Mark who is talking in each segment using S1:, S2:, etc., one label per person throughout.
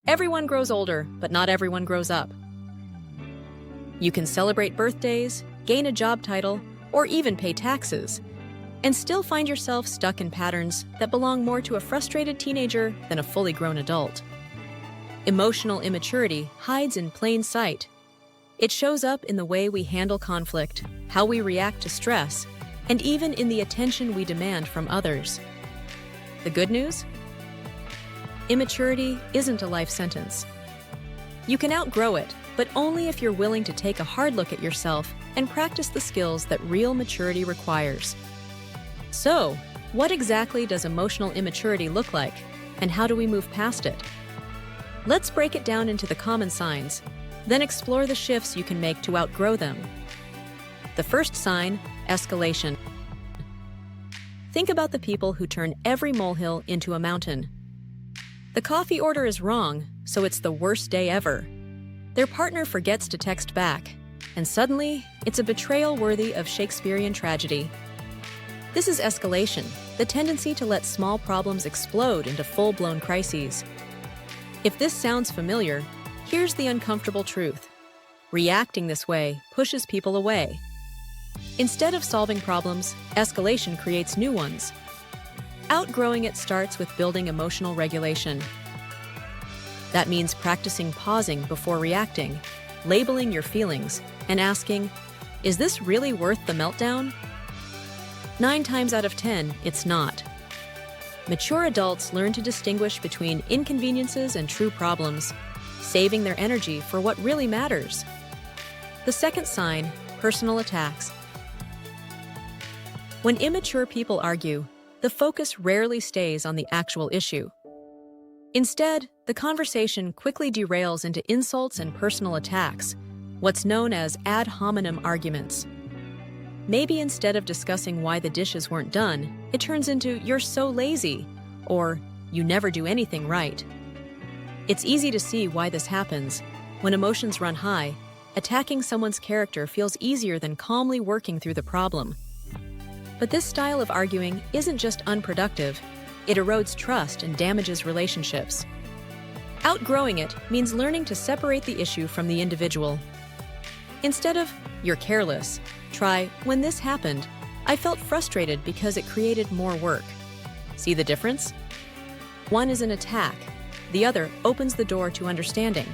S1: Everyone grows older, but not everyone grows up. You can celebrate birthdays, gain a job title, or even pay taxes, and still find yourself stuck in patterns that belong more to a frustrated teenager than a fully grown adult. Emotional immaturity hides in plain sight. It shows up in the way we handle conflict, how we react to stress, and even in the attention we demand from others. The good news? Immaturity isn't a life sentence. You can outgrow it, but only if you're willing to take a hard look at yourself and practice the skills that real maturity requires. So, what exactly does emotional immaturity look like, and how do we move past it? Let's break it down into the common signs, then explore the shifts you can make to outgrow them. The first sign, escalation. Think about the people who turn every molehill into a mountain. The coffee order is wrong, so it's the worst day ever. Their partner forgets to text back, and suddenly, it's a betrayal worthy of Shakespearean tragedy. This is escalation, the tendency to let small problems explode into full-blown crises. If this sounds familiar, here's the uncomfortable truth. Reacting this way pushes people away. Instead of solving problems, escalation creates new ones. Outgrowing it starts with building emotional regulation. That means practicing pausing before reacting, labeling your feelings, and asking, is this really worth the meltdown? 9 times out of 10, it's not. Mature adults learn to distinguish between inconveniences and true problems, saving their energy for what really matters. The second sign, personal attacks. When immature people argue, the focus rarely stays on the actual issue. Instead, the conversation quickly derails into insults and personal attacks, what's known as ad hominem arguments. Maybe instead of discussing why the dishes weren't done, it turns into, "You're so lazy," or "You never do anything right." It's easy to see why this happens. When emotions run high, attacking someone's character feels easier than calmly working through the problem. But this style of arguing isn't just unproductive, it erodes trust and damages relationships. Outgrowing it means learning to separate the issue from the individual. Instead of, "You're careless," try, "When this happened, I felt frustrated because it created more work." See the difference? One is an attack, the other opens the door to understanding.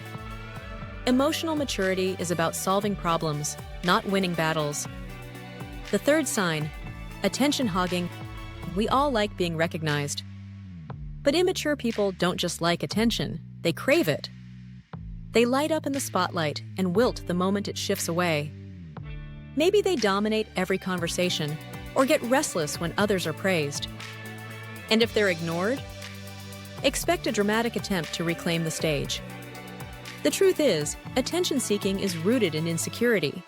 S1: Emotional maturity is about solving problems, not winning battles. The third sign, attention hogging. We all like being recognized. But immature people don't just like attention, they crave it. They light up in the spotlight and wilt the moment it shifts away. Maybe they dominate every conversation or get restless when others are praised. And if they're ignored, expect a dramatic attempt to reclaim the stage. The truth is, attention-seeking is rooted in insecurity.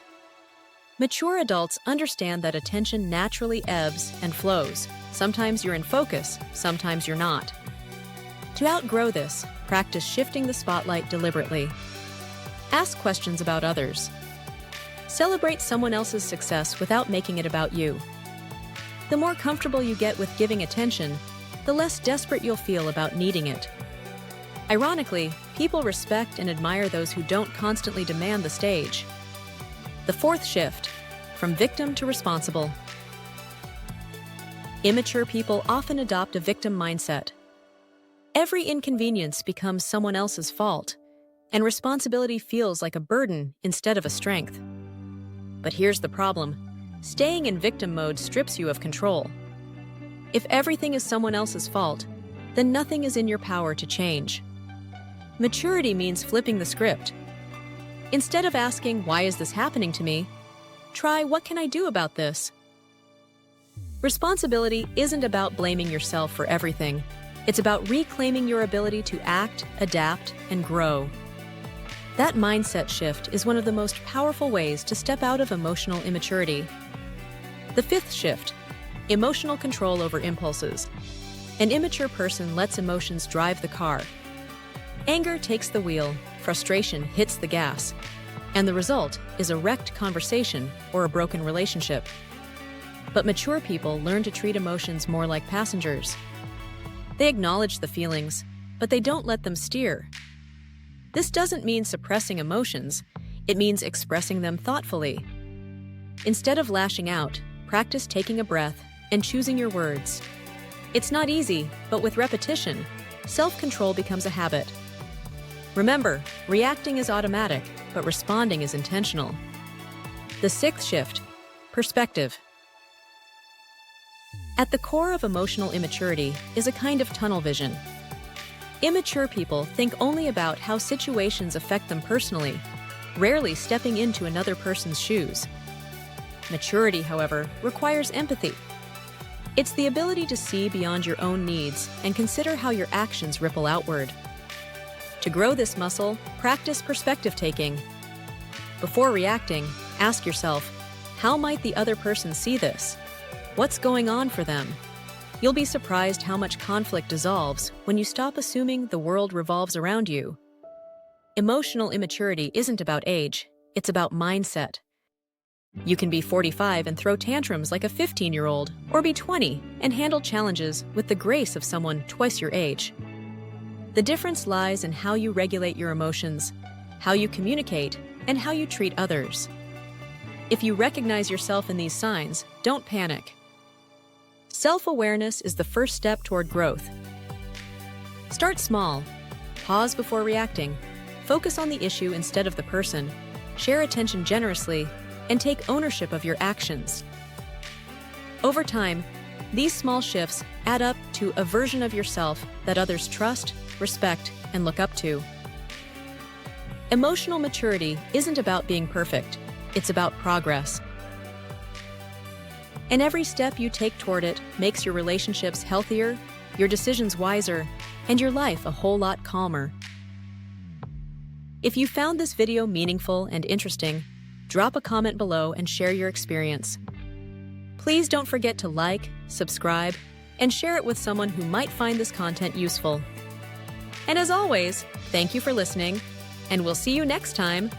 S1: Mature adults understand that attention naturally ebbs and flows. Sometimes you're in focus, sometimes you're not. To outgrow this, practice shifting the spotlight deliberately. Ask questions about others. Celebrate someone else's success without making it about you. The more comfortable you get with giving attention, the less desperate you'll feel about needing it. Ironically, people respect and admire those who don't constantly demand the stage. The fourth shift, from victim to responsible. Immature people often adopt a victim mindset. Every inconvenience becomes someone else's fault, and responsibility feels like a burden instead of a strength. But here's the problem. Staying in victim mode strips you of control. If everything is someone else's fault, then nothing is in your power to change. Maturity means flipping the script. Instead of asking, "Why is this happening to me?" try, "What can I do about this?" Responsibility isn't about blaming yourself for everything. It's about reclaiming your ability to act, adapt, and grow. That mindset shift is one of the most powerful ways to step out of emotional immaturity. The fifth shift, emotional control over impulses. An immature person lets emotions drive the car. Anger takes the wheel, frustration hits the gas, and the result is a wrecked conversation or a broken relationship. But mature people learn to treat emotions more like passengers. They acknowledge the feelings, but they don't let them steer. This doesn't mean suppressing emotions, it means expressing them thoughtfully. Instead of lashing out, practice taking a breath and choosing your words. It's not easy, but with repetition, self-control becomes a habit. Remember, reacting is automatic, but responding is intentional. The sixth shift, perspective. At the core of emotional immaturity is a kind of tunnel vision. Immature people think only about how situations affect them personally, rarely stepping into another person's shoes. Maturity, however, requires empathy. It's the ability to see beyond your own needs and consider how your actions ripple outward. To grow this muscle, practice perspective taking. Before reacting, ask yourself, how might the other person see this? What's going on for them? You'll be surprised how much conflict dissolves when you stop assuming the world revolves around you. Emotional immaturity isn't about age, it's about mindset. You can be 45 and throw tantrums like a 15-year-old, or be 20 and handle challenges with the grace of someone twice your age. The difference lies in how you regulate your emotions, how you communicate, and how you treat others. If you recognize yourself in these signs, don't panic. Self-awareness is the first step toward growth. Start small. Pause before reacting. Focus on the issue instead of the person. Share attention generously, and take ownership of your actions. Over time, these small shifts add up to a version of yourself that others trust, respect, and look up to. Emotional maturity isn't about being perfect, it's about progress. And every step you take toward it makes your relationships healthier, your decisions wiser, and your life a whole lot calmer. If you found this video meaningful and interesting, drop a comment below and share your experience. Please don't forget to like, subscribe, and share it with someone who might find this content useful. And as always, thank you for listening, and we'll see you next time